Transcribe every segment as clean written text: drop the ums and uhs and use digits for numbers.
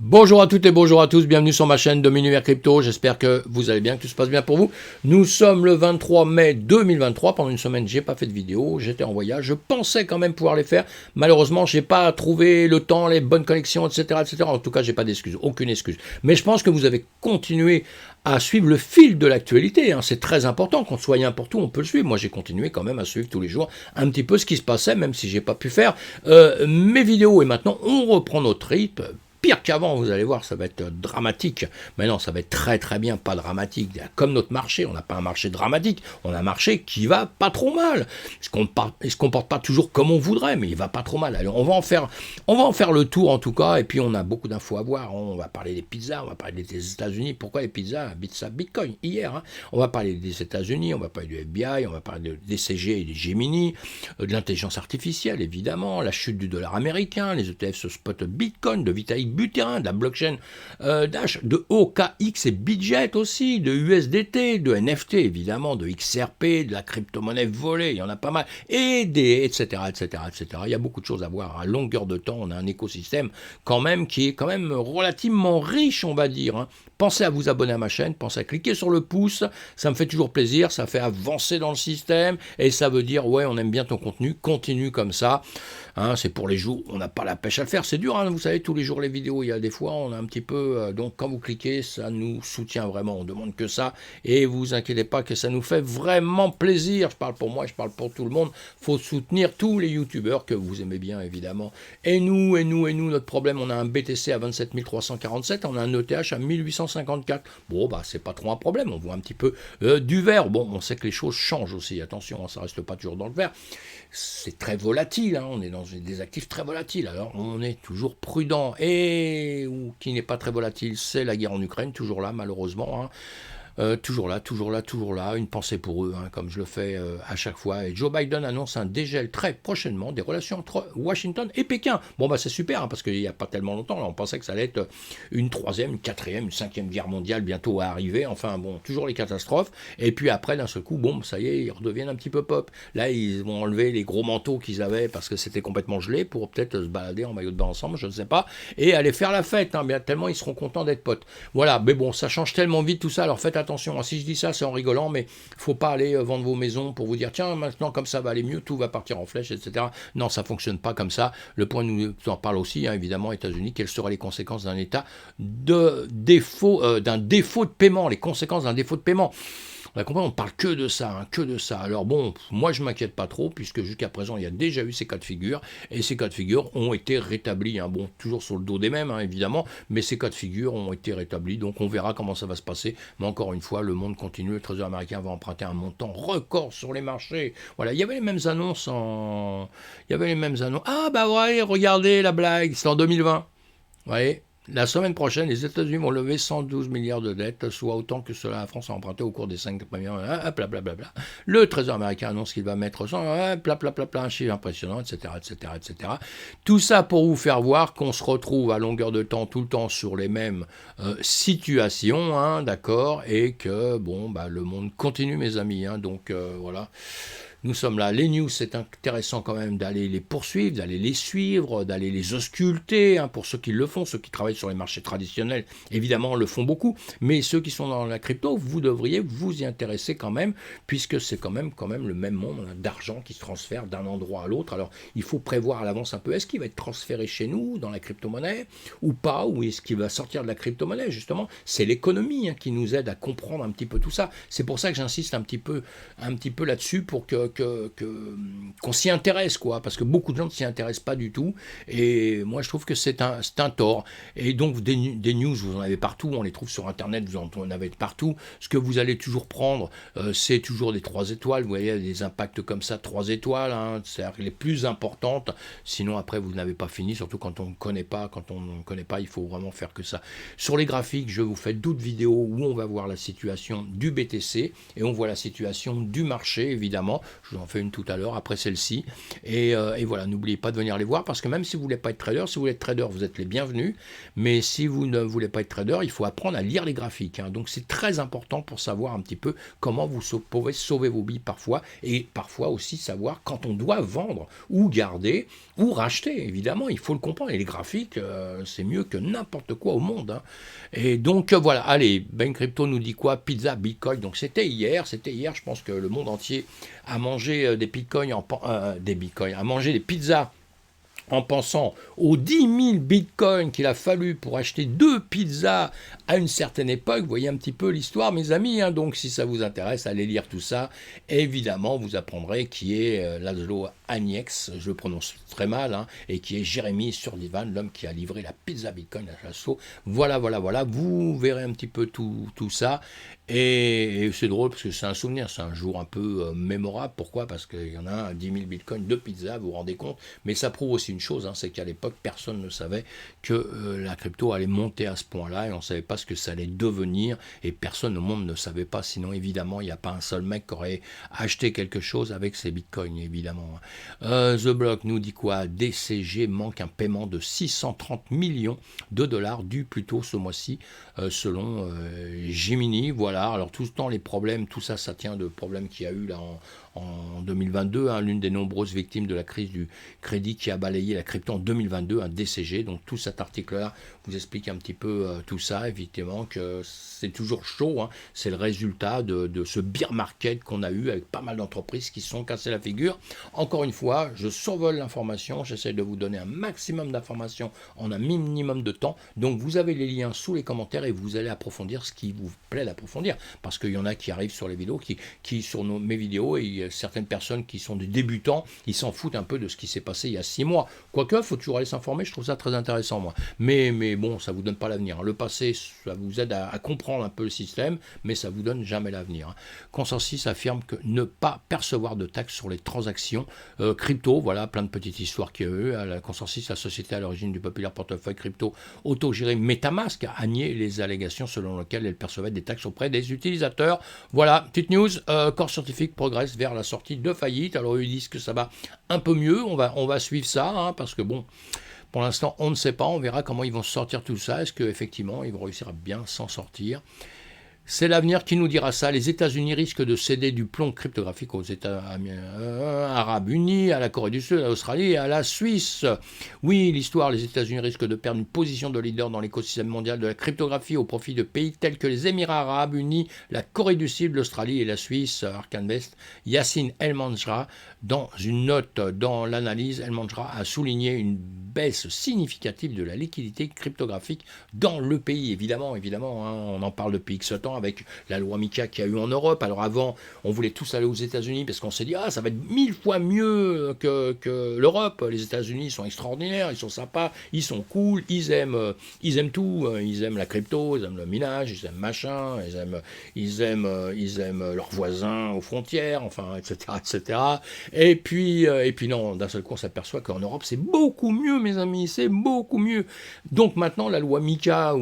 Bonjour à toutes et bonjour à tous, bienvenue sur ma chaîne de Univers Crypto, j'espère que vous allez bien, que tout se passe bien pour vous. Nous sommes le 23 mai 2023, pendant une semaine j'ai pas fait de vidéo, j'étais en voyage, je pensais quand même pouvoir les faire, malheureusement j'ai pas trouvé le temps, les bonnes connexions, etc. etc. En tout cas j'ai pas d'excuse, aucune excuse. Mais je pense que vous avez continué à suivre le fil de l'actualité, hein. C'est très important, qu'on soit n'importe où on peut le suivre. Moi j'ai continué quand même à suivre tous les jours un petit peu ce qui se passait, même si j'ai pas pu faire mes vidéos. Et maintenant on reprend notre rythme. Pire qu'avant, vous allez voir, ça va être dramatique. Mais non, ça va être très très bien, pas dramatique. Comme notre marché, on n'a pas un marché dramatique, on a un marché qui va pas trop mal. Il se comporte pas toujours comme on voudrait, mais il va pas trop mal. Alors, on va en faire le tour en tout cas, et puis on a beaucoup d'infos à voir. On va parler des pizzas, on va parler des États-Unis. Pourquoi les pizzas? Bitcoin, hier. Hein. On va parler des États-Unis, on va parler du FBI, on va parler des CG et des Gemini, de l'intelligence artificielle évidemment, la chute du dollar américain, les ETF se spot Bitcoin, de Vitalik Buterin, de la blockchain Dash, de OKX et Bitget aussi, de USDT, de NFT évidemment, de XRP, de la crypto-monnaie volée, il y en a pas mal, et des etc. etc. etc. Il y a beaucoup de choses à voir à longueur de temps, on a un écosystème quand même qui est quand même relativement riche, on va dire. Hein. Pensez à vous abonner à ma chaîne, pensez à cliquer sur le pouce, ça me fait toujours plaisir, ça fait avancer dans le système, et ça veut dire, ouais, on aime bien ton contenu, continue comme ça. Hein, c'est pour les jours où on n'a pas la pêche à le faire, c'est dur, hein, vous savez, tous les jours les vidéos, il y a des fois, on a un petit peu, donc quand vous cliquez, ça nous soutient vraiment, on demande que ça, et vous inquiétez pas que ça nous fait vraiment plaisir, je parle pour moi, je parle pour tout le monde, faut soutenir tous les youtubeurs que vous aimez bien, évidemment, et nous, notre problème, on a un BTC à 27 347, on a un ETH à 1854, bon, bah, c'est pas trop un problème, on voit un petit peu du vert, bon, on sait que les choses changent aussi, attention, hein, ça reste pas toujours dans le vert, c'est très volatile, hein, on est dans des actifs très volatiles, alors on est toujours prudent, et qui n'est pas très volatile, c'est la guerre en Ukraine, toujours là malheureusement, hein. Toujours là, une pensée pour eux, hein, comme je le fais à chaque fois. Et Joe Biden annonce un dégel très prochainement des relations entre Washington et Pékin. Bon, bah c'est super, hein, parce qu'il n'y a pas tellement longtemps, là, on pensait que ça allait être une troisième, une quatrième, une cinquième guerre mondiale bientôt à arriver. Enfin, bon, toujours les catastrophes. Et puis après, d'un seul coup, bon, ça y est, ils redeviennent un petit peu pop. Là, ils vont enlever les gros manteaux qu'ils avaient parce que c'était complètement gelé pour peut-être se balader en maillot de bain ensemble, je ne sais pas, et aller faire la fête, hein, bien, tellement ils seront contents d'être potes. Voilà, mais bon, ça change tellement vite tout ça, alors faites attention, si je dis ça c'est en rigolant, mais faut pas aller vendre vos maisons pour vous dire tiens maintenant comme ça va aller mieux, tout va partir en flèche, etc. Non, ça fonctionne pas comme ça. Le point nous en parle aussi, hein, évidemment, États-Unis, quelles seraient les conséquences d'un état de défaut, d'un défaut de paiement, les conséquences d'un défaut de paiement. On a compris, on parle que de ça, hein, que de ça. Alors bon, moi je m'inquiète pas trop, puisque jusqu'à présent il y a déjà eu ces cas de figure, et ces cas de figure ont été rétablis, hein. Bon, toujours sur le dos des mêmes, hein, évidemment, mais ces cas de figure ont été rétablis, donc on verra comment ça va se passer. Mais encore une fois, le monde continue, le Trésor américain va emprunter un montant record sur les marchés. Voilà, il y avait les mêmes annonces Il y avait les mêmes annonces. Ah bah ouais, regardez la blague, c'est en 2020. Vous voyez, la semaine prochaine, les États-Unis vont lever 112 milliards de dettes, soit autant que cela la France a emprunté au cours des 5 premières années. Blablabla. Le Trésor américain annonce qu'il va mettre 100, blablabla, un chiffre impressionnant, etc., etc., etc. Tout ça pour vous faire voir qu'on se retrouve à longueur de temps, tout le temps, sur les mêmes situations, hein, d'accord, et que, bon, bah, le monde continue, mes amis, hein, donc voilà. Nous sommes là. Les news, c'est intéressant quand même d'aller les poursuivre, d'aller les suivre, d'aller les ausculter, hein, pour ceux qui le font, ceux qui travaillent sur les marchés traditionnels, évidemment, le font beaucoup, mais ceux qui sont dans la crypto, vous devriez vous y intéresser quand même, puisque c'est quand même le même monde d'argent qui se transfère d'un endroit à l'autre. Alors, il faut prévoir à l'avance un peu, est-ce qu'il va être transféré chez nous, dans la crypto-monnaie, ou pas, ou est-ce qu'il va sortir de la crypto-monnaie, justement. C'est l'économie, hein, qui nous aide à comprendre un petit peu tout ça. C'est pour ça que j'insiste un petit peu là-dessus, pour qu'on s'y intéresse, quoi, parce que beaucoup de gens ne s'y intéressent pas du tout, et moi je trouve que c'est un tort. Et donc des news, vous en avez partout, on les trouve sur internet, vous en avez partout. Ce que vous allez toujours prendre, c'est toujours des 3 étoiles, vous voyez, des impacts comme ça, 3 étoiles, hein, c'est-à-dire les plus importantes, sinon après vous n'avez pas fini, surtout quand on ne connaît pas, il faut vraiment faire que ça. Sur les graphiques, je vous fais d'autres vidéos où on va voir la situation du BTC, et on voit la situation du marché, évidemment. Je vous en fais une tout à l'heure, après celle-ci. Et voilà, n'oubliez pas de venir les voir, parce que même si vous ne voulez pas être trader, si vous voulez être trader, vous êtes les bienvenus. Mais si vous ne voulez pas être trader, il faut apprendre à lire les graphiques. Donc c'est très important pour savoir un petit peu comment vous pouvez sauver vos billes parfois, et parfois aussi savoir quand on doit vendre, ou garder, ou racheter, évidemment, il faut le comprendre. Et les graphiques, c'est mieux que n'importe quoi au monde. Et donc voilà, allez, Ben Crypto nous dit quoi? Pizza, Bitcoin, donc c'était hier, je pense que le monde entier a mangé des bitcoins, a mangé des pizzas en pensant aux 10 000 bitcoins qu'il a fallu pour acheter 2 pizzas à une certaine époque. Vous voyez un petit peu l'histoire, mes amis. Donc, si ça vous intéresse, allez lire tout ça. Évidemment, vous apprendrez qui est Laszlo Agnex, je le prononce très mal, et qui est Jérémy Surdivan, l'homme qui a livré la pizza bitcoin à Laszlo. Voilà. Vous verrez un petit peu tout ça. Et c'est drôle parce que c'est un souvenir, c'est un jour un peu mémorable. Pourquoi? Parce qu'il y en a 10 000 bitcoins de pizza, vous vous rendez compte. Mais ça prouve aussi une chose, c'est qu'à l'époque, personne ne savait que la crypto allait monter à ce point-là, et on ne savait pas ce que ça allait devenir, et personne au monde ne savait pas. Sinon, évidemment, il n'y a pas un seul mec qui aurait acheté quelque chose avec ses bitcoins, évidemment. The Block nous dit quoi? DCG manque un paiement de 630 millions de dollars dû plus tôt ce mois-ci, selon Gemini. Voilà. Alors tout ce temps, les problèmes, tout ça, ça tient de problèmes qu'il y a eu là en 2022, l'une des nombreuses victimes de la crise du crédit qui a balayé la crypto en 2022, un DCG. Donc tout cet article-là vous explique un petit peu tout ça, évidemment que c'est toujours chaud, c'est le résultat de ce bear market qu'on a eu avec pas mal d'entreprises qui se sont cassées la figure. Encore une fois, je survole l'information, j'essaie de vous donner un maximum d'informations en un minimum de temps. Donc vous avez les liens sous les commentaires et vous allez approfondir ce qui vous plaît d'approfondir, parce qu'il y en a qui arrivent sur les vidéos, qui sur mes vidéos, et certaines personnes qui sont des débutants, ils s'en foutent un peu de ce qui s'est passé il y a 6 mois. Quoique, il faut toujours aller s'informer, je trouve ça très intéressant, moi. Mais bon, ça ne vous donne pas l'avenir. Le passé, ça vous aide à comprendre un peu le système, mais ça ne vous donne jamais l'avenir. Consensus affirme que ne pas percevoir de taxes sur les transactions crypto, voilà, plein de petites histoires qu'il y a eu. La Consensus, la société à l'origine du populaire portefeuille crypto autogéré MetaMask, a nié les allégations selon lesquelles elle percevait des taxes auprès des utilisateurs. Voilà, petite news, Core Scientific progresse vers la sortie de faillite. Alors ils disent que ça va un peu mieux, on va suivre ça, parce que bon, pour l'instant on ne sait pas, on verra comment ils vont sortir tout ça, est-ce qu'effectivement ils vont réussir à bien s'en sortir. C'est l'avenir qui nous dira ça. Les États-Unis risquent de céder du plomb cryptographique aux États arabes unis, à la Corée du Sud, à l'Australie et à la Suisse. Oui, l'histoire, les États-Unis risquent de perdre une position de leader dans l'écosystème mondial de la cryptographie au profit de pays tels que les Émirats arabes unis, la Corée du Sud, l'Australie et la Suisse. Arkan West, Yassine El-Manjra, dans une note dans l'analyse, El-Manjra a souligné une baisse significative de la liquidité cryptographique dans le pays. Évidemment, on en parle depuis X temps avec la loi MiCA qu'il y a eu en Europe. Alors avant, on voulait tous aller aux États-Unis parce qu'on s'est dit ça va être 1000 fois mieux que l'Europe. Les États-Unis sont extraordinaires, ils sont sympas, ils sont cool, ils aiment tout, ils aiment la crypto, ils aiment le minage, ils aiment machin, ils aiment leurs voisins aux frontières, enfin, etc. Et puis non, d'un seul coup, on s'aperçoit qu'en Europe, c'est beaucoup mieux, mes amis, c'est beaucoup mieux. Donc maintenant, la loi MiCA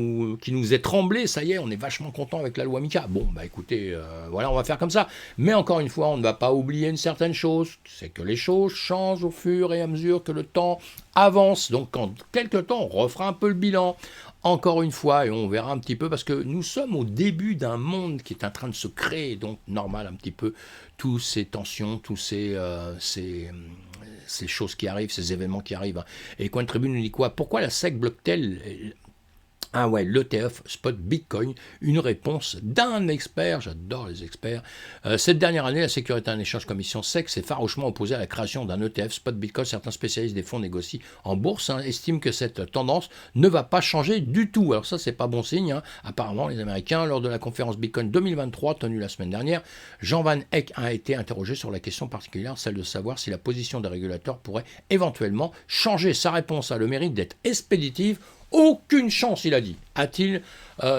qui nous est tremblée, ça y est, on est vachement content avec la loi MiCA. Bon, écoutez, voilà, on va faire comme ça. Mais encore une fois, on ne va pas oublier une certaine chose, c'est que les choses changent au fur et à mesure que le temps avance. Donc, en quelques temps, on refera un peu le bilan. Encore une fois, et on verra un petit peu, parce que nous sommes au début d'un monde qui est en train de se créer, donc normal un petit peu, tous ces tensions, tous ces choses qui arrivent, ces événements qui arrivent. Et Cointribune nous dit quoi? Pourquoi la SEC bloque-t-elle l'ETF Spot Bitcoin? Une réponse d'un expert, j'adore les experts. Cette dernière année, la Sécurité en Échange Commission SEC s'est farouchement opposée à la création d'un ETF Spot Bitcoin. Certains spécialistes des fonds négocient en bourse estiment que cette tendance ne va pas changer du tout. Alors ça, c'est pas bon signe. Apparemment, les Américains, lors de la conférence Bitcoin 2023 tenue la semaine dernière, Jean Van Eck a été interrogé sur la question particulière, celle de savoir si la position des régulateurs pourrait éventuellement changer. Sa réponse a le mérite d'être expéditive. Aucune chance, il a dit. a-t-il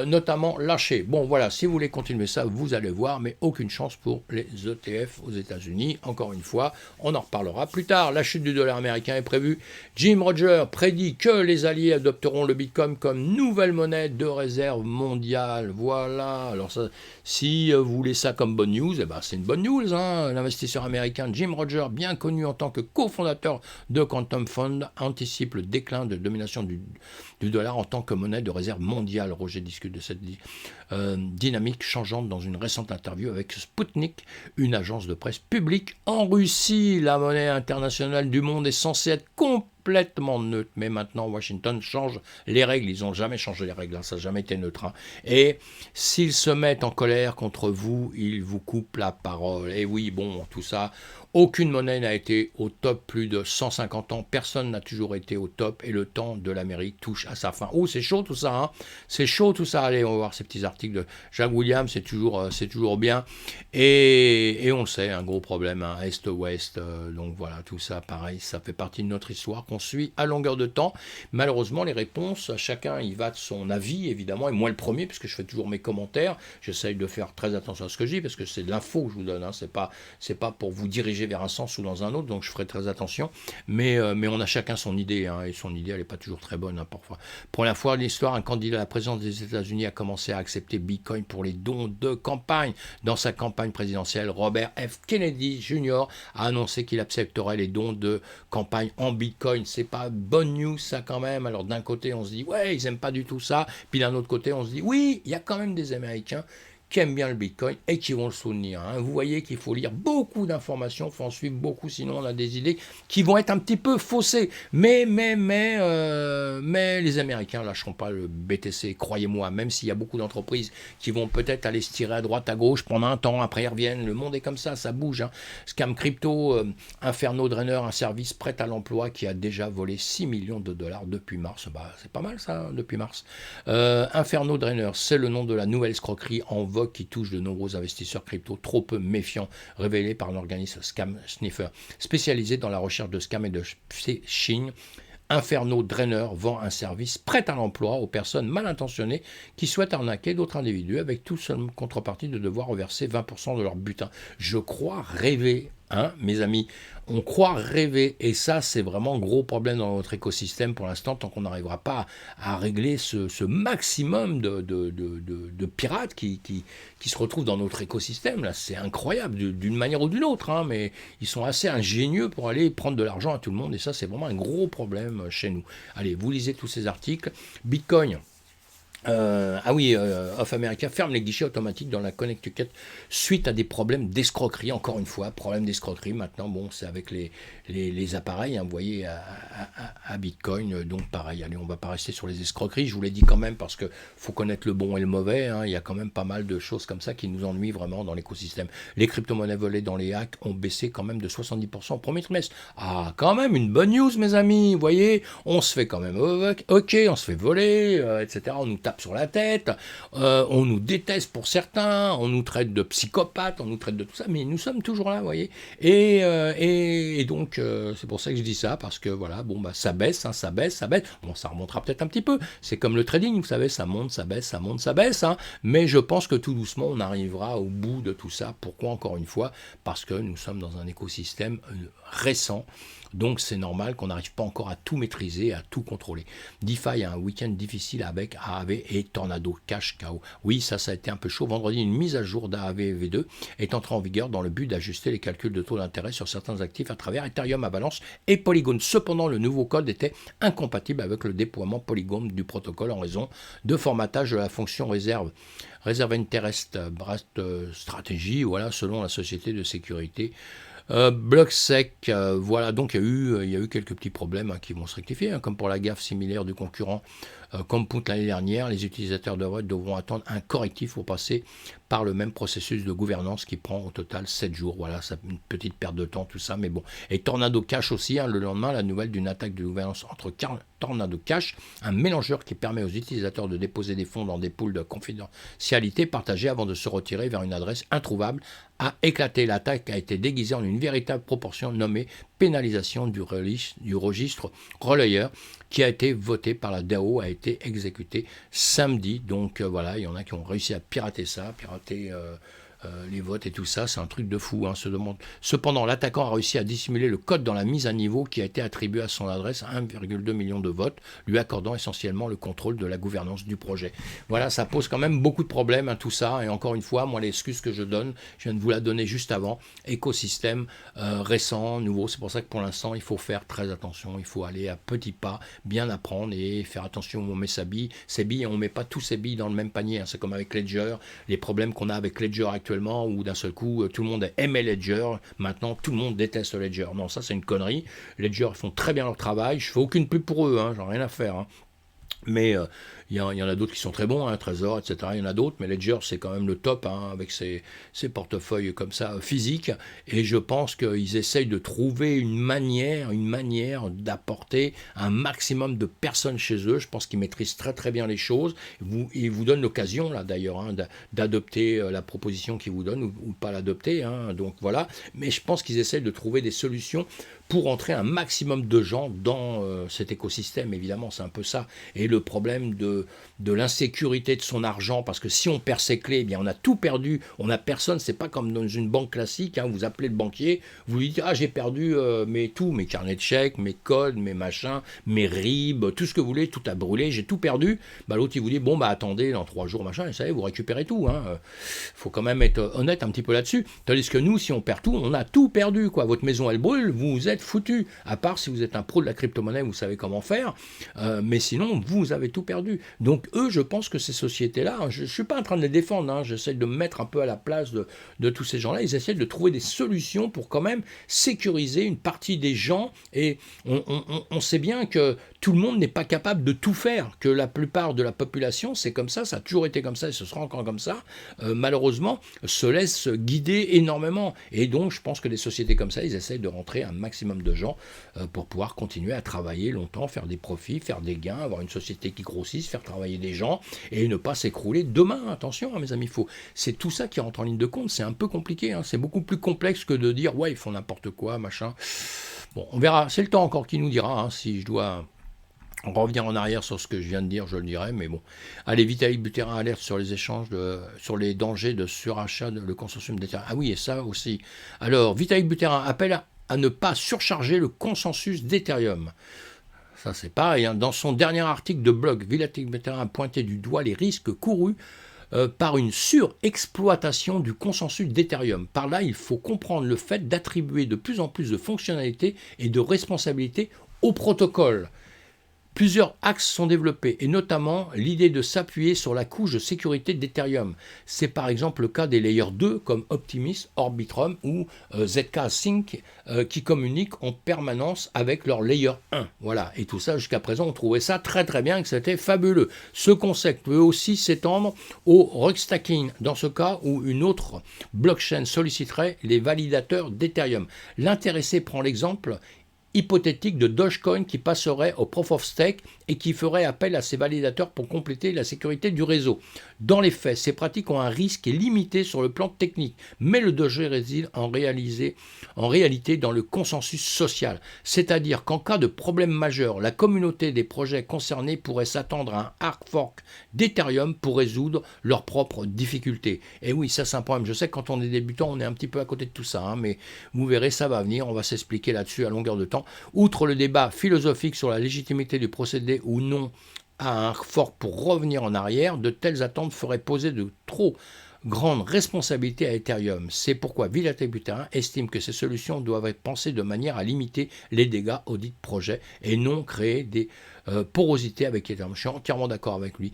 notamment lâché. Bon voilà, si vous voulez continuer ça, vous allez voir, mais aucune chance pour les ETF aux États-Unis. Encore une fois, on en reparlera plus tard. La chute du dollar américain est prévue. Jim Rogers prédit que les alliés adopteront le Bitcoin comme nouvelle monnaie de réserve mondiale. Voilà. Alors ça, si vous voulez ça comme bonne news, eh ben c'est une bonne news. Hein. L'investisseur américain Jim Rogers, bien connu en tant que cofondateur de Quantum Fund, anticipe le déclin de domination du dollar en tant que monnaie de réserve mondiale. Roger discute de cette dynamique changeante dans une récente interview avec Sputnik, une agence de presse publique en Russie. La monnaie internationale du monde est censée être complètement neutre, mais maintenant Washington change les règles. Ils n'ont jamais changé les règles, hein, ça n'a jamais été neutre. Hein. Et s'ils se mettent en colère contre vous, ils vous coupent la parole. Et oui, bon, tout ça, aucune monnaie n'a été au top plus de 150 ans, personne n'a toujours été au top, et le temps de l'Amérique touche à sa fin. Oh, c'est chaud tout ça, hein. C'est chaud tout ça. Allez, on va voir ces petits articles de Jacques Williams, c'est toujours bien. Et on le sait, un gros problème, hein, Est-Ouest, donc voilà, tout ça, pareil, ça fait partie de notre histoire qu'on suit à longueur de temps. Malheureusement, les réponses, chacun y va de son avis, évidemment, et moi le premier, puisque je fais toujours mes commentaires, j'essaye de faire très attention à ce que je dis, parce que c'est de l'info que je vous donne, hein, c'est pas pour vous diriger vers un sens ou dans un autre, donc je ferai très attention, mais on a chacun son idée, hein, et son idée, elle n'est pas toujours très bonne, hein, parfois. Pour la fois de l'histoire, un candidat à la présidence des États-Unis a commencé à accepter Bitcoin pour les dons de campagne. Dans sa campagne présidentielle, Robert F. Kennedy Jr. a annoncé qu'il accepterait les dons de campagne en Bitcoin. C'est pas bonne news ça quand même. Alors d'un côté on se dit ouais ils aiment pas du tout ça, puis d'un autre côté on se dit oui il y a quand même des Américains qui aiment bien le Bitcoin et qui vont le soutenir. Hein. Vous voyez qu'il faut lire beaucoup d'informations, il faut en suivre beaucoup, sinon on a des idées qui vont être un petit peu faussées. Mais les Américains ne lâcheront pas le BTC, croyez-moi, même s'il y a beaucoup d'entreprises qui vont peut-être aller se tirer à droite, à gauche pendant un temps, après ils reviennent, le monde est comme ça bouge. Hein. Scam Crypto, Inferno Drainer, un service prêt à l'emploi qui a déjà volé 6 millions de dollars depuis mars. Bah, c'est pas mal ça, hein, depuis mars. Inferno Drainer, c'est le nom de la nouvelle escroquerie en vogue qui touche de nombreux investisseurs crypto trop peu méfiants, révélés par un organisme Scam Sniffer spécialisé dans la recherche de scams et de phishing. Inferno Drainer vend un service prêt à l'emploi aux personnes mal intentionnées qui souhaitent arnaquer d'autres individus avec tout seul contrepartie de devoir reverser 20% de leur butin. Je crois rêver, hein, mes amis. On croit rêver, et ça c'est vraiment un gros problème dans notre écosystème pour l'instant, tant qu'on n'arrivera pas à régler ce maximum de pirates qui se retrouvent dans notre écosystème. Là, c'est incroyable, d'une manière ou d'une autre, hein, mais ils sont assez ingénieux pour aller prendre de l'argent à tout le monde, et ça c'est vraiment un gros problème chez nous. Allez, vous lisez tous ces articles. Bitcoin. Of America ferme les guichets automatiques dans la Connecticut suite à des problèmes d'escroquerie. Encore une fois, problème d'escroquerie. Maintenant, bon, c'est avec les appareils, hein, vous voyez, à Bitcoin. Donc, pareil, allez, on va pas rester sur les escroqueries. Je vous l'ai dit quand même parce que faut connaître le bon et le mauvais. Hein. Il y a quand même pas mal de choses comme ça qui nous ennuient vraiment dans l'écosystème. Les crypto-monnaies volées dans les hacks ont baissé quand même de 70% au premier trimestre. Ah, quand même, une bonne news, mes amis. Vous voyez, on se fait quand même ok, on se fait voler, etc. On nous tape sur la tête, on nous déteste pour certains, on nous traite de psychopathes, on nous traite de tout ça, mais nous sommes toujours là, vous voyez. Et donc, c'est pour ça que je dis ça, parce que voilà, bon, bah, ça baisse, hein, ça baisse. Bon, ça remontera peut-être un petit peu. C'est comme le trading, vous savez, ça monte, ça baisse, hein, mais je pense que tout doucement, on arrivera au bout de tout ça. Pourquoi, encore une fois? Parce que nous sommes dans un écosystème récent. Donc c'est normal qu'on n'arrive pas encore à tout maîtriser, à tout contrôler. DeFi a un week-end difficile avec AAV et Tornado Cash KO. Oui, ça a été un peu chaud. Vendredi, une mise à jour d'AAV V2 est entrée en vigueur dans le but d'ajuster les calculs de taux d'intérêt sur certains actifs à travers Ethereum, Avalanche et Polygon. Cependant, le nouveau code était incompatible avec le déploiement Polygon du protocole en raison de formatage de la fonction réserve interest stratégie, voilà, selon la société de sécurité. Blocksec, voilà, donc il y a eu quelques petits problèmes, hein, qui vont se rectifier, hein, comme pour la gaffe similaire du concurrent Compound l'année dernière. Les utilisateurs de vote devront attendre un correctif pour passer par le même processus de gouvernance qui prend au total 7 jours. Voilà, ça une petite perte de temps, tout ça, mais bon. Et Tornado Cash aussi, hein, le lendemain, la nouvelle d'une attaque de gouvernance entre Tornado Cash, un mélangeur qui permet aux utilisateurs de déposer des fonds dans des pools de confidentialité partagés avant de se retirer vers une adresse introuvable, a éclaté. L'attaque a été déguisée en une véritable proportion nommée pénalisation du registre relayeur qui a été voté par la DAO, a été exécuté samedi. Donc voilà, il y en a qui ont réussi à pirater ça, les votes et tout ça, c'est un truc de fou. Hein, Cependant, l'attaquant a réussi à dissimuler le code dans la mise à niveau qui a été attribué à son adresse à 1,2 million de votes, lui accordant essentiellement le contrôle de la gouvernance du projet. Voilà, ça pose quand même beaucoup de problèmes, hein, tout ça. Et encore une fois, moi, l'excuse que je donne, je viens de vous la donner juste avant, écosystème récent, nouveau. C'est pour ça que pour l'instant, il faut faire très attention. Il faut aller à petits pas, bien apprendre et faire attention où on met ses billes. Et on ne met pas tous ses billes dans le même panier. Hein. C'est comme avec Ledger, les problèmes qu'on a avec Ledger actuellement, où d'un seul coup tout le monde aimait Ledger, maintenant tout le monde déteste Ledger. Non, ça c'est une connerie. Ledger, ils font très bien leur travail, je fais aucune pub pour eux, hein, j'en ai rien à faire. Hein. Mais il y en a d'autres qui sont très bons, hein, Trésor, etc. Il y en a d'autres, mais Ledger, c'est quand même le top, hein, avec ses portefeuilles comme ça, physiques. Et je pense qu'ils essayent de trouver une manière d'apporter un maximum de personnes chez eux. Je pense qu'ils maîtrisent très très bien les choses. Ils vous donnent l'occasion, là d'ailleurs, hein, d'adopter la proposition qu'ils vous donnent ou pas l'adopter. Hein, donc voilà. Mais je pense qu'ils essayent de trouver des solutions pour entrer un maximum de gens dans cet écosystème, évidemment, c'est un peu ça. Et le problème de l'insécurité de son argent, parce que si on perd ses clés, eh bien on a tout perdu, on n'a personne, c'est pas comme dans une banque classique, hein, vous appelez le banquier, vous lui dites, ah j'ai perdu mes carnets de chèques, mes codes, mes machins, mes RIB, tout ce que vous voulez, tout a brûlé, j'ai tout perdu. Bah, l'autre il vous dit, bon bah attendez, dans 3 jours, machin, et ça y est, vous récupérez tout. Hein. Faut quand même être honnête un petit peu là-dessus. Tandis que nous, si on perd tout, on a tout perdu, quoi. Votre maison elle brûle, vous êtes foutu, à part si vous êtes un pro de la crypto-monnaie, vous savez comment faire, mais sinon vous avez tout perdu. Donc eux, je pense que ces sociétés-là, hein, je ne suis pas en train de les défendre, hein, j'essaie de me mettre un peu à la place de tous ces gens-là, ils essaient de trouver des solutions pour quand même sécuriser une partie des gens, et on sait bien que tout le monde n'est pas capable de tout faire, que la plupart de la population, c'est comme ça a toujours été comme ça, et ce sera encore comme ça, malheureusement, se laisse guider énormément. Et donc, je pense que des sociétés comme ça, ils essayent de rentrer un maximum de gens pour pouvoir continuer à travailler longtemps, faire des profits, faire des gains, avoir une société qui grossisse, faire travailler des gens, et ne pas s'écrouler demain. Attention, hein, mes amis, c'est tout ça qui rentre en ligne de compte. C'est un peu compliqué, hein, c'est beaucoup plus complexe que de dire, ouais, ils font n'importe quoi, machin. Bon, on verra, c'est le temps encore qui nous dira, hein, si je dois revenir en arrière sur ce que je viens de dire, je le dirai, mais bon. Allez, Vitalik Buterin alerte sur les échanges, sur les dangers de surachat, le consortium d'Ethereum. Ah oui, et ça aussi. Alors, Vitalik Buterin appelle à ne pas surcharger le consensus d'Ethereum. Ça, c'est pareil. Hein. Dans son dernier article de blog, Vitalik Buterin a pointé du doigt les risques courus par une surexploitation du consensus d'Ethereum. Par là, il faut comprendre le fait d'attribuer de plus en plus de fonctionnalités et de responsabilités au protocole. Plusieurs axes sont développés, et notamment l'idée de s'appuyer sur la couche de sécurité d'Ethereum. C'est par exemple le cas des layers 2 comme Optimus, Arbitrum ou ZK Sync qui communiquent en permanence avec leur layer 1. Voilà, et tout ça jusqu'à présent on trouvait ça très très bien, que c'était fabuleux. Ce concept peut aussi s'étendre au rugstacking, dans ce cas où une autre blockchain solliciterait les validateurs d'Ethereum. L'intéressé prend l'exemple hypothétique de Dogecoin qui passerait au Proof of Stake et qui ferait appel à ses validateurs pour compléter la sécurité du réseau. Dans les faits, ces pratiques ont un risque limité sur le plan technique, mais le danger réside en réalité dans le consensus social. C'est-à-dire qu'en cas de problème majeur, la communauté des projets concernés pourrait s'attendre à un hard fork d'Ethereum pour résoudre leurs propres difficultés. Et oui, ça c'est un problème. Je sais que quand on est débutant, on est un petit peu à côté de tout ça, hein, mais vous verrez, ça va venir, on va s'expliquer là-dessus à longueur de temps. Outre le débat philosophique sur la légitimité du procédé ou non à un fork pour revenir en arrière, de telles attentes feraient poser de trop grandes responsabilités à Ethereum. C'est pourquoi Vitalik Buterin estime que ces solutions doivent être pensées de manière à limiter les dégâts au dit projet et non créer des porosités avec Ethereum. Je suis entièrement d'accord avec lui.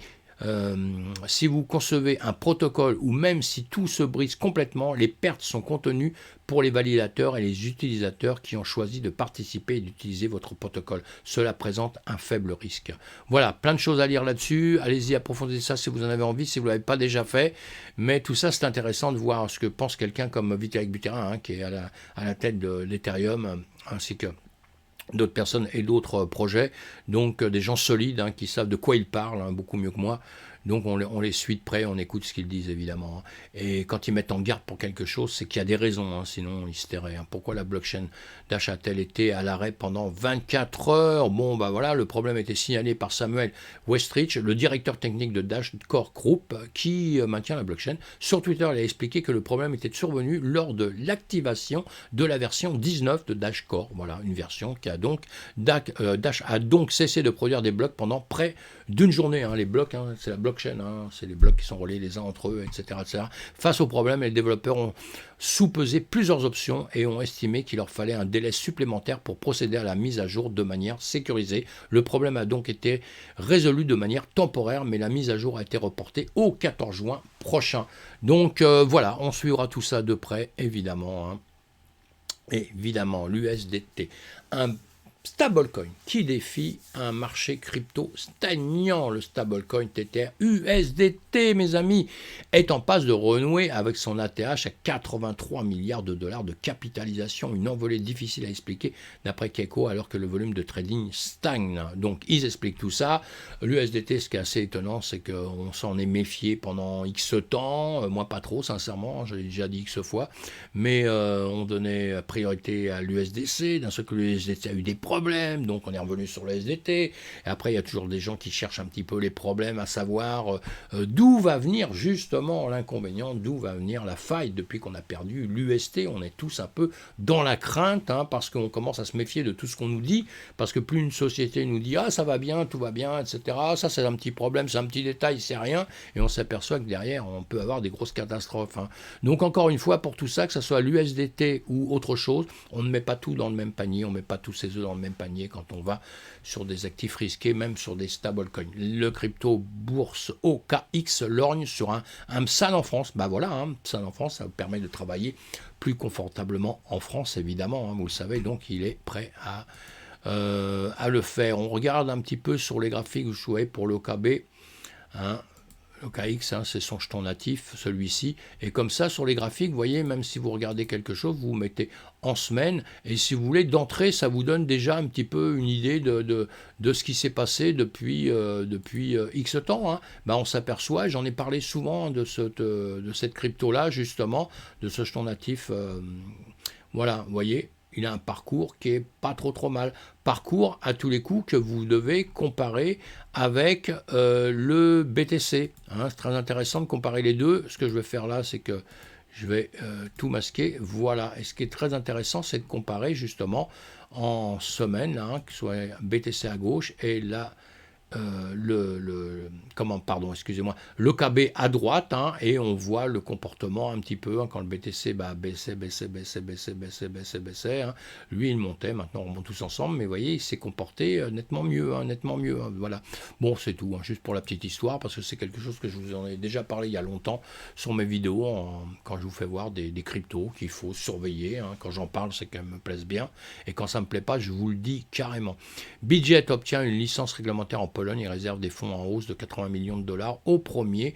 Si vous concevez un protocole ou même si tout se brise complètement, les pertes sont contenues pour les validateurs et les utilisateurs qui ont choisi de participer et d'utiliser votre protocole. Cela présente un faible risque. Voilà, plein de choses à lire là-dessus. Allez-y, approfondissez ça si vous en avez envie, si vous ne l'avez pas déjà fait. Mais tout ça, c'est intéressant de voir ce que pense quelqu'un comme Vitalik Buterin, hein, qui est à la tête de l'Ethereum, ainsi que d'autres personnes et d'autres projets, donc des gens solides hein, qui savent de quoi ils parlent, hein, beaucoup mieux que moi. Donc on les suit de près, on écoute ce qu'ils disent évidemment. Hein. Et quand ils mettent en garde pour quelque chose, c'est qu'il y a des raisons, hein, sinon ils se tairaient. Hein. Pourquoi la blockchain Dash a-t-elle été à l'arrêt pendant 24 heures? Bon, bah voilà, le problème a été signalé par Samuel Westrich, le directeur technique de Dash Core Group, qui maintient la blockchain. Sur Twitter, il a expliqué que le problème était survenu lors de l'activation de la version 19 de Dash Core. Voilà, une version qui a donc Dash a donc cessé de produire des blocs pendant près d'une journée. Hein. Les blocs, hein, c'est la blockchain, hein, c'est les blocs qui sont reliés les uns entre eux, etc., etc. Face au problème, les développeurs ont sous-pesé plusieurs options et ont estimé qu'il leur fallait un délai supplémentaire pour procéder à la mise à jour de manière sécurisée. Le problème a donc été résolu de manière temporaire, mais la mise à jour a été reportée au 14 juin prochain. Donc voilà, on suivra tout ça de près, évidemment. Hein. Évidemment, l'USDT, un stablecoin qui défie un marché crypto stagnant. Le stablecoin Tether USDT, mes amis, est en passe de renouer avec son ATH à 83 milliards de dollars de capitalisation. Une envolée difficile à expliquer d'après Keiko alors que le volume de trading stagne. Donc ils expliquent tout ça. L'USDT, ce qui est assez étonnant, c'est qu'on s'en est méfié pendant X temps. Moi pas trop, sincèrement, j'ai déjà dit X fois. Mais on donnait priorité à l'USDC. D'un seul coup, l'USDT a eu des problèmes, donc on est revenu sur le SDT. Et après, il y a toujours des gens qui cherchent un petit peu les problèmes, à savoir d'où va venir justement l'inconvénient, d'où va venir la faille depuis qu'on a perdu l'UST. On est tous un peu dans la crainte, hein, parce qu'on commence à se méfier de tout ce qu'on nous dit, parce que plus une société nous dit « Ah, ça va bien, tout va bien, etc. » Ça, c'est un petit problème, c'est un petit détail, c'est rien. Et on s'aperçoit que derrière, on peut avoir des grosses catastrophes. Hein. Donc encore une fois, pour tout ça, que ce soit l'USDT ou autre chose, on ne met pas tout dans le même panier, on ne met pas tous ses œufs dans le même panier quand on va sur des actifs risqués, même sur des stablecoins. Le crypto bourse OKX lorgne sur un MSAN en France. Bah voilà, un MSAN en France, ça vous permet de travailler plus confortablement en France, évidemment, hein, vous le savez, donc il est prêt à le faire. On regarde un petit peu sur les graphiques, vous voyez, pour l'OKB, hein, OKX, hein, c'est son jeton natif, celui-ci. Et comme ça, sur les graphiques, vous voyez, même si vous regardez quelque chose, vous mettez en semaine. Et si vous voulez, d'entrée, ça vous donne déjà un petit peu une idée de ce qui s'est passé depuis X temps. Hein. Ben, on s'aperçoit, j'en ai parlé souvent de cette crypto-là, justement, de ce jeton natif. Voilà, vous voyez. Il a un parcours qui est pas trop mal. Parcours à tous les coups que vous devez comparer avec le BTC. Hein, c'est très intéressant de comparer les deux. Ce que je vais faire là, c'est que je vais tout masquer. Voilà. Et ce qui est très intéressant, c'est de comparer justement en semaine, hein, que ce soit BTC à gauche et là, l'OKB à droite, hein, et on voit le comportement un petit peu, hein, quand le BTC baissait, hein, lui il montait, maintenant on monte tous ensemble, mais vous voyez, il s'est comporté nettement mieux, hein, voilà. Bon, c'est tout, hein, juste pour la petite histoire, parce que c'est quelque chose que je vous en ai déjà parlé il y a longtemps sur mes vidéos, quand je vous fais voir des cryptos qu'il faut surveiller, hein. Quand j'en parle, c'est qu'elles me plaisent bien, et quand ça me plaît pas, je vous le dis carrément. Budget obtient une licence réglementaire en Pologne et réserve des fonds en hausse de 80 millions de dollars au premier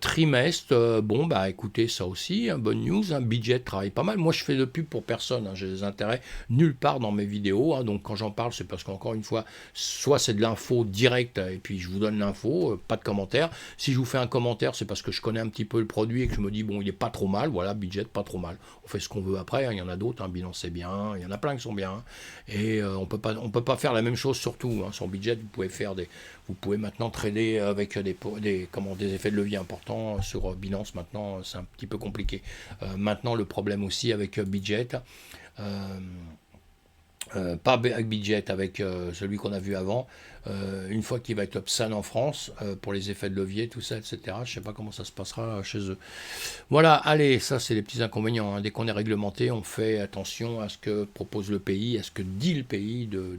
trimestre. Bon, bah écoutez, ça aussi, hein, bonne news. Budget travaille pas mal. Moi, je fais de pub pour personne. Hein, j'ai des intérêts nulle part dans mes vidéos. Hein, donc, quand j'en parle, c'est parce qu'encore une fois, soit c'est de l'info directe et puis je vous donne l'info, pas de commentaire. Si je vous fais un commentaire, c'est parce que je connais un petit peu le produit et que je me dis, bon, il est pas trop mal. Voilà, Budget, pas trop mal. On fait ce qu'on veut après. Hein, il y en a d'autres. Bilan, c'est bien. Il y en a plein qui sont bien. Hein, et on peut pas faire la même chose sur tout. Hein, sur Budget, vous pouvez maintenant trader avec des effets de levier importants sur Binance. Maintenant, c'est un petit peu compliqué. Maintenant, le problème aussi avec Budget, pas avec Budget, avec celui qu'on a vu avant, une fois qu'il va être upside en France, pour les effets de levier, tout ça, etc. Je ne sais pas comment ça se passera chez eux. Voilà, allez, ça c'est les petits inconvénients. Hein. Dès qu'on est réglementé, on fait attention à ce que propose le pays, à ce que dit le pays, de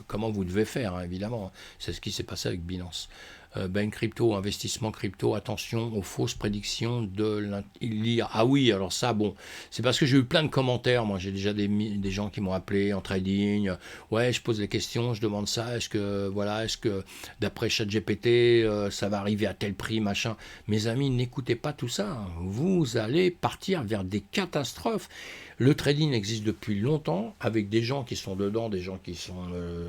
comment vous devez faire, hein, évidemment. C'est ce qui s'est passé avec Binance. Ben Crypto, investissement crypto, attention aux fausses prédictions de l'IA. Ah oui, alors ça, bon, c'est parce que j'ai eu plein de commentaires. Moi, j'ai déjà des gens qui m'ont appelé en trading. Ouais, je pose des questions, je demande ça. Est-ce que d'après ChatGPT, ça va arriver à tel prix, machin. Mes amis, n'écoutez pas tout ça. Vous allez partir vers des catastrophes. Le trading existe depuis longtemps, avec des gens qui sont dedans, des gens qui sont...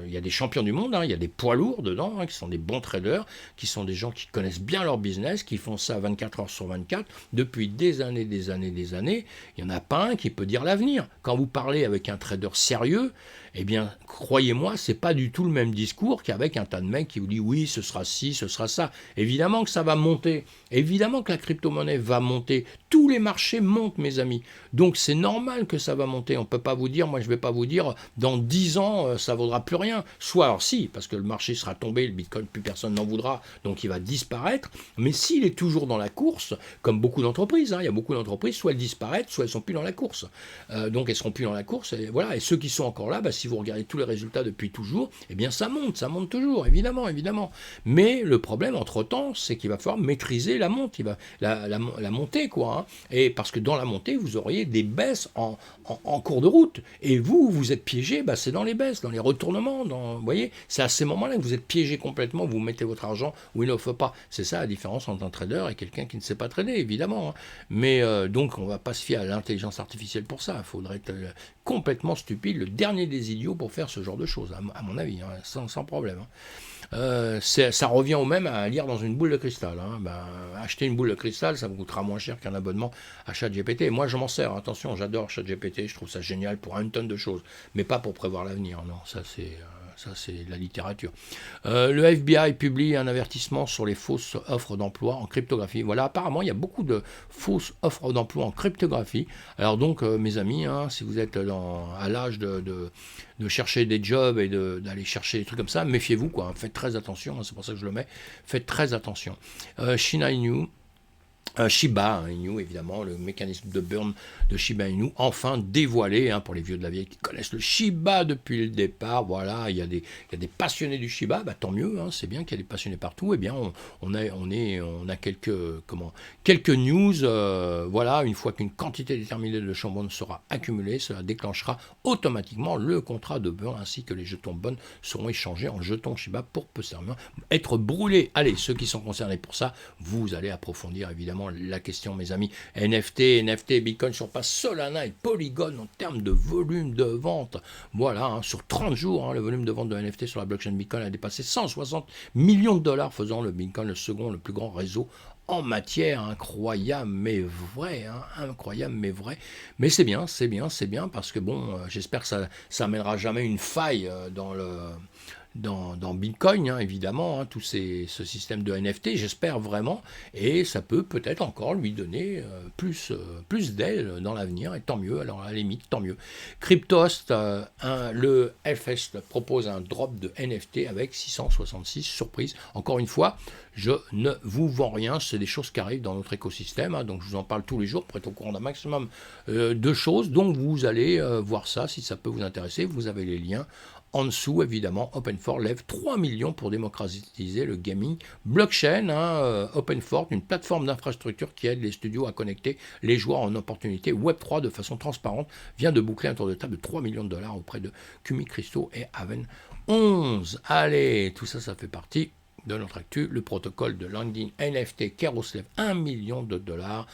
il y a des champions du monde, hein, il y a des poids lourds dedans, hein, qui sont des bons traders, qui sont des gens qui connaissent bien leur business, qui font ça 24 heures sur 24, depuis des années. Il n'y en a pas un qui peut dire l'avenir. Quand vous parlez avec un trader sérieux, eh bien, croyez-moi, c'est pas du tout le même discours qu'avec un tas de mecs qui vous dit oui, ce sera ci, ce sera ça. Évidemment que ça va monter. Évidemment que la crypto-monnaie va monter. Tous les marchés montent, mes amis. Donc c'est normal que ça va monter. On peut pas vous dire, moi je vais pas vous dire, dans 10 ans, ça vaudra plus rien. Soit alors si, parce que le marché sera tombé, le Bitcoin, plus personne n'en voudra, donc il va disparaître. Mais s'il est toujours dans la course, comme beaucoup d'entreprises, hein, il y a beaucoup d'entreprises, soit elles disparaissent, soit elles sont plus dans la course. Donc elles seront plus dans la course. Et voilà. Et ceux qui sont encore là, si vous regardez tous les résultats depuis toujours, eh bien ça monte toujours, évidemment. Mais le problème, entre-temps, c'est qu'il va falloir maîtriser la montée, la montée, quoi. Hein. Et parce que dans la montée, vous auriez des baisses en cours de route. Et vous êtes piégé, c'est dans les baisses, dans les retournements. Vous voyez, c'est à ces moments-là que vous êtes piégé complètement, vous mettez votre argent où il ne faut pas. C'est ça la différence entre un trader et quelqu'un qui ne sait pas trader, évidemment. Hein. Mais donc, on ne va pas se fier à l'intelligence artificielle pour ça. Il faudrait être complètement stupide, le dernier des idiots pour faire ce genre de choses, à mon avis, hein, sans problème. Hein. Ça revient au même à lire dans une boule de cristal. Hein. Acheter une boule de cristal, ça vous coûtera moins cher qu'un abonnement à ChatGPT. Moi, je m'en sers, attention, j'adore ChatGPT, je trouve ça génial pour une tonne de choses, mais pas pour prévoir l'avenir, non, ça c'est de la littérature. Le FBI publie un avertissement sur les fausses offres d'emploi en cryptographie. Voilà, apparemment, il y a beaucoup de fausses offres d'emploi en cryptographie. Alors donc, mes amis, hein, si vous êtes à l'âge de chercher des jobs et d'aller chercher des trucs comme ça, méfiez-vous, quoi. Hein, faites très attention, hein, c'est pour ça que je le mets. Faites très attention. Shiba Inu, évidemment, le mécanisme de burn de Shiba Inu, enfin dévoilé, hein, pour les vieux de la vieille qui connaissent le Shiba depuis le départ. Voilà, il y a des passionnés du Shiba, tant mieux, hein, c'est bien qu'il y ait des passionnés partout. Eh bien, on a quelques news. Voilà, une fois qu'une quantité déterminée de chambon sera accumulée, cela déclenchera automatiquement le contrat de burn, ainsi que les jetons bonnes seront échangés en jetons Shiba pour posteriorement être brûlés. Allez, ceux qui sont concernés pour ça, vous allez approfondir évidemment la question, mes amis. NFT, Bitcoin surpasse Solana et Polygon en termes de volume de vente. Voilà, hein, sur 30 jours, hein, le volume de vente de NFT sur la blockchain Bitcoin a dépassé 160 millions de dollars, faisant le Bitcoin le second le plus grand réseau en matière. Incroyable mais vrai, hein, incroyable mais vrai. Mais c'est bien, parce que bon, j'espère que ça mènera jamais une faille dans Bitcoin, hein, évidemment, hein, ce système de NFT, j'espère vraiment, et ça peut-être encore lui donner plus d'ailes dans l'avenir, et tant mieux, alors à la limite, tant mieux. Cryptost, le FS propose un drop de NFT avec 666 surprises. Encore une fois, je ne vous vends rien, c'est des choses qui arrivent dans notre écosystème, hein, donc je vous en parle tous les jours pour être au courant d'un maximum de choses, donc vous allez voir ça, si ça peut vous intéresser, vous avez les liens en dessous, évidemment. Open4 lève 3 millions pour démocratiser le gaming blockchain. Hein, Open4, une plateforme d'infrastructure qui aide les studios à connecter les joueurs en opportunité Web3 de façon transparente, vient de boucler un tour de table de 3 millions de dollars auprès de Kumi Christo et Haven 11. Allez, tout ça, ça fait partie de notre actu. Le protocole de landing NFT Keros lève 1 million de dollars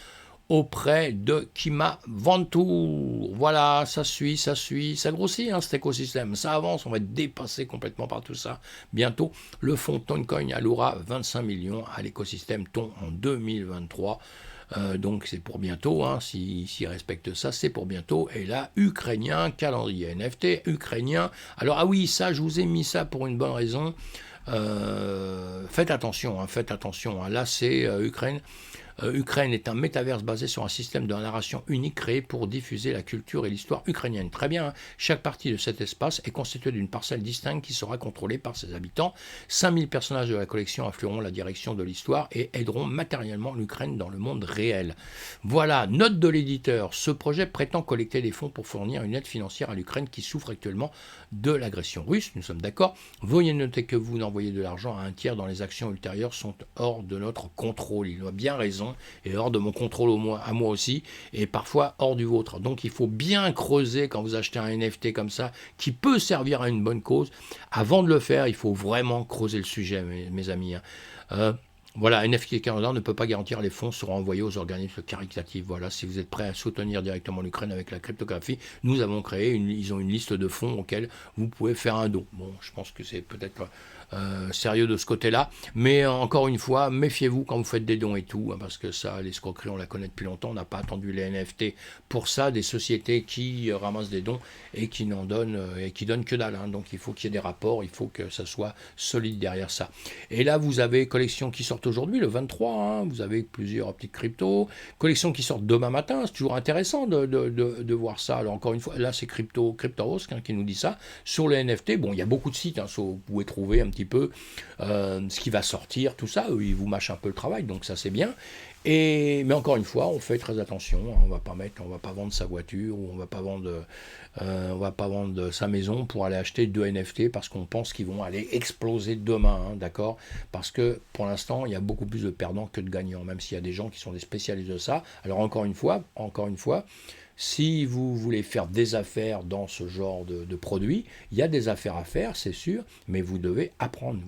auprès de Kima Venture. Voilà, ça suit, ça grossit, hein, cet écosystème, ça avance, on va être dépassé complètement par tout ça. Bientôt, le fonds Toncoin allouera 25 millions à l'écosystème Ton en 2023. Donc c'est pour bientôt, hein, s'ils respectent ça, c'est pour bientôt. Et là, ukrainien, calendrier NFT, ukrainien. Alors, ah oui, ça, je vous ai mis ça pour une bonne raison. Faites attention, hein, là c'est Ukraine. Ukraine est un métaverse basé sur un système de narration unique créé pour diffuser la culture et l'histoire ukrainienne. Très bien, hein. Chaque partie de cet espace est constituée d'une parcelle distincte qui sera contrôlée par ses habitants. 5000 personnages de la collection influeront la direction de l'histoire et aideront matériellement l'Ukraine dans le monde réel. Voilà, note de l'éditeur. Ce projet prétend collecter des fonds pour fournir une aide financière à l'Ukraine qui souffre actuellement de l'agression russe. Nous sommes d'accord. Veuillez noter que vous n'envoyez de l'argent à un tiers dans les actions ultérieures sont hors de notre contrôle. Il a bien raison et hors de mon contrôle à moi aussi et parfois hors du vôtre. Donc il faut bien creuser quand vous achetez un NFT comme ça qui peut servir à une bonne cause. Avant de le faire, il faut vraiment creuser le sujet, mes amis. Voilà, NFT Canada ne peut pas garantir les fonds seront envoyés aux organismes caritatifs. Voilà, si vous êtes prêt à soutenir directement l'Ukraine avec la cryptographie, nous avons créé, ils ont une liste de fonds auxquels vous pouvez faire un don. Bon, je pense que c'est peut-être sérieux de ce côté-là, mais encore une fois, méfiez-vous quand vous faites des dons et tout, hein, parce que ça, l'escroquerie, on la connaît depuis longtemps, on n'a pas attendu les NFT pour ça, des sociétés qui ramassent des dons et qui n'en donnent, et qui donnent que dalle, hein. Donc il faut qu'il y ait des rapports, il faut que ça soit solide derrière ça. Et là, vous avez collections qui sortent aujourd'hui, le 23, hein, vous avez plusieurs petites cryptos, collections qui sortent demain matin, c'est toujours intéressant de voir ça. Alors encore une fois, là c'est Cryptos hein, qui nous dit ça. Sur les NFT, bon, il y a beaucoup de sites, hein, vous pouvez trouver un petit peu ce qui va sortir, tout ça, eux, ils vous mâchent un peu le travail, donc ça c'est bien. Mais encore une fois, on fait très attention, hein, on va pas vendre sa voiture, ou on va pas vendre sa maison pour aller acheter 2 NFT parce qu'on pense qu'ils vont aller exploser demain, hein, d'accord? Parce que pour l'instant, il y a beaucoup plus de perdants que de gagnants, même s'il y a des gens qui sont des spécialistes de ça. Alors encore une fois, si vous voulez faire des affaires dans ce genre de produits, il y a des affaires à faire, c'est sûr, mais vous devez apprendre,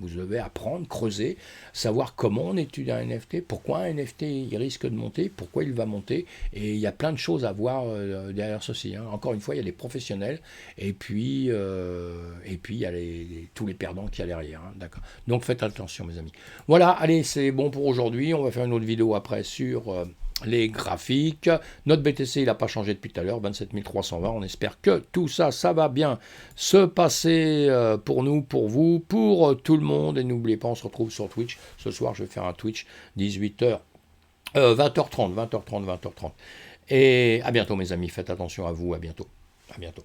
creuser, savoir comment on étudie un NFT, pourquoi un NFT il risque de monter, pourquoi il va monter, et il y a plein de choses à voir derrière ceci, hein. Encore une fois, il y a les professionnels, et puis il y a tous les perdants qu'il y a derrière, hein, d'accord. Donc faites attention, mes amis. Voilà, allez, c'est bon pour aujourd'hui, on va faire une autre vidéo après sur les graphiques. Notre BTC, il n'a pas changé depuis tout à l'heure, 27 320. On espère que tout ça, ça va bien se passer pour nous, pour vous, pour tout le monde. Et n'oubliez pas, on se retrouve sur Twitch. Ce soir, je vais faire un Twitch 18h, 20h30. Et à bientôt, mes amis. Faites attention à vous. À bientôt. À bientôt.